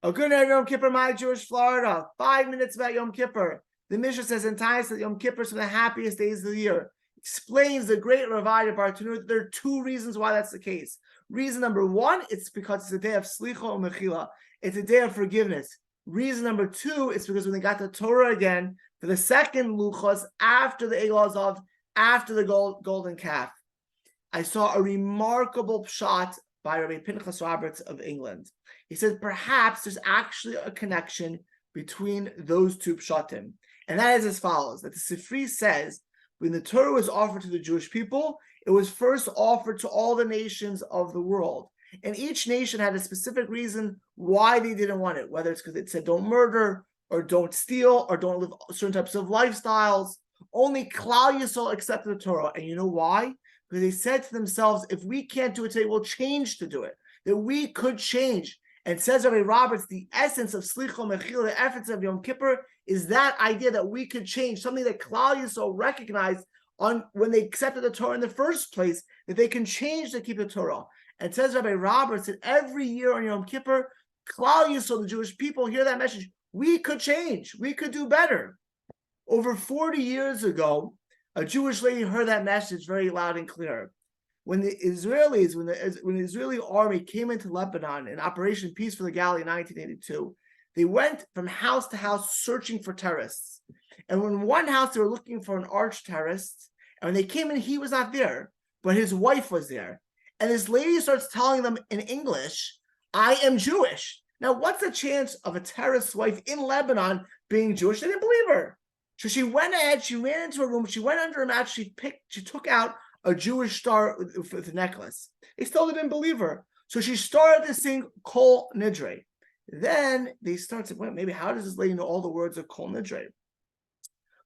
A good night, Yom Kippur, MyJewishFlorida. 5 minutes about Yom Kippur. The Mishnah says in Tais that Yom Kippur is one of the happiest days of the year. Explains the great Ravai Bartanur that there are two reasons why that's the case. Reason number one, it's because it's a day of Slicha or Mechila. It's a day of forgiveness. Reason number two, it's because when they got the Torah again for the second Luchos after the Egel Azov, after the golden calf. I saw a remarkable pshat by Rabbi Pinchas Roberts of England. He said perhaps there's actually a connection between those two pshatim. And that is as follows, that the Sifri says, when the Torah was offered to the Jewish people, it was first offered to all the nations of the world. And each nation had a specific reason why they didn't want it, whether it's because it said don't murder, or don't steal, or don't live certain types of lifestyles. Only Klal Yisrael accepted the Torah. And you know why? Because they said to themselves, if we can't do it today, we'll change to do it. That we could change. And says Rabbi Roberts, the essence of Slicha Mechila, the efforts of Yom Kippur, is that idea that we could change, something that Klal Yisrael recognized on when they accepted the Torah in the first place, that they can change to keep the Torah. And says Rabbi Roberts that every year on Yom Kippur, Klal Yisrael, the Jewish people, hear that message. We could change. We could do better. Over 40 years ago, a Jewish lady heard that message very loud and clear. When the Israelis, when the Israeli army came into Lebanon in Operation Peace for the Galilee in 1982, they went from house to house searching for terrorists. And when one house they were looking for an arch terrorist, and when they came in, he was not there, but his wife was there. And this lady starts telling them in English, "I am Jewish." Now, what's the chance of a terrorist's wife in Lebanon being Jewish? They didn't believe her. So she went ahead, she ran into a room, she went under a mat, she took out a Jewish star with a necklace. They still didn't believe her. So she started to sing Kol Nidre. Then they started to, well, maybe how does this lady know all the words of Kol Nidre?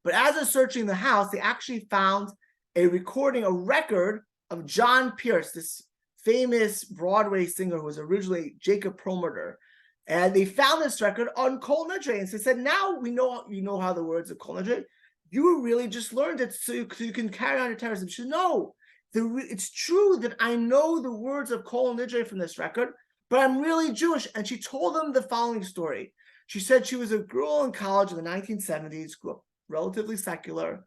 But as they're searching the house, they actually found a recording, a record of John Pierce, this famous Broadway singer who was originally Jacob Perlmutter. And they found this record on Kol Nidre. And so they said, now we know you know how the words of Kol Nidre. You really just learned it so you can carry on your terrorism. She said, no, it's true that I know the words of Kol Nidre from this record, but I'm really Jewish. And she told them the following story. She said she was a girl in college in the 1970s, grew up relatively secular,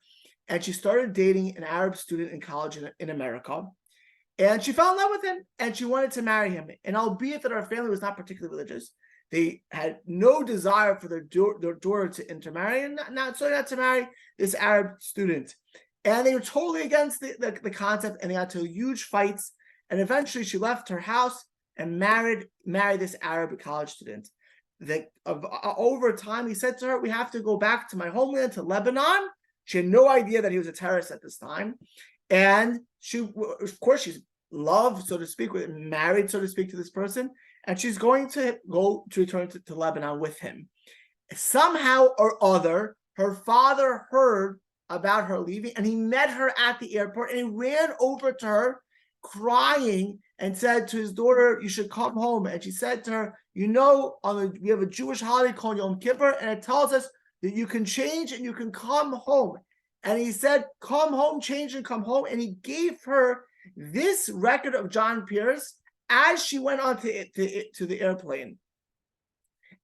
and she started dating an Arab student in college in America. And she fell in love with him, and she wanted to marry him. And albeit that our family was not particularly religious, they had no desire for their daughter to intermarry and not to marry this Arab student. And they were totally against the concept, and they got to huge fights. And eventually she left her house and married this Arab college student. Over time, he said to her, we have to go back to my homeland, to Lebanon. She had no idea that he was a terrorist at this time. And she, of course, she's loved, so to speak, married, so to speak, to this person. And she's going to go to return to Lebanon with him. Somehow or other, her father heard about her leaving, and he met her at the airport, and he ran over to her crying and said to his daughter, you should come home. And she said to her, you know, we have a Jewish holiday called Yom Kippur, and it tells us that you can change and you can come home. And he said, come home, change and come home. And he gave her this record of John Pierce as she went on to the airplane.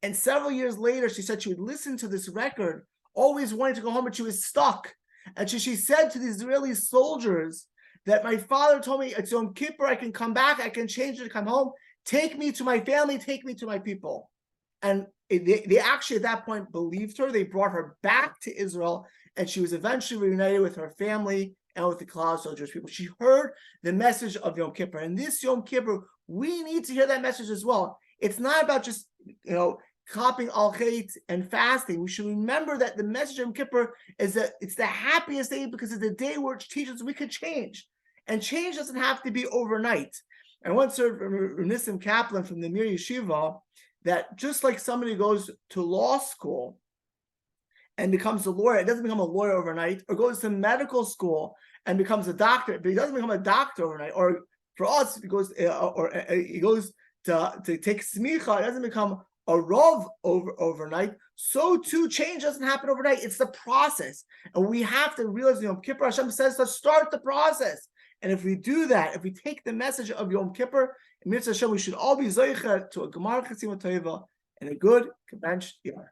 And several years later, she said she would listen to this record, always wanting to go home, but she was stuck. And she said to the Israeli soldiers that my father told me, it's Yom Kippur, I can come back, I can change it to come home. Take me to my family, take me to my people. And they actually at that point believed her. They brought her back to Israel, and she was eventually reunited with her family and with the Klal Yisrael Jewish people. She heard the message of Yom Kippur. And this Yom Kippur, we need to hear that message as well. It's not about just, copying al chait and fasting. We should remember that the message of Yom Kippur is that it's the happiest day because it's the day where it teaches we could change. And change doesn't have to be overnight. I once heard from Nissim Kaplan from the Mir Yeshiva that just like somebody goes to law school and becomes a lawyer, it doesn't become a lawyer overnight, or goes to medical school and becomes a doctor, but he doesn't become a doctor overnight. Or for us, he goes to take smicha, it doesn't become a rov overnight. So too, change doesn't happen overnight. It's the process, and we have to realize Yom Kippur, Hashem says to start the process. And if we do that, if we take the message of Yom Kippur, in Mitzvah Hashem, we should all be zeicher to a Gemar Chatzim Tova and a good Minute Shiur.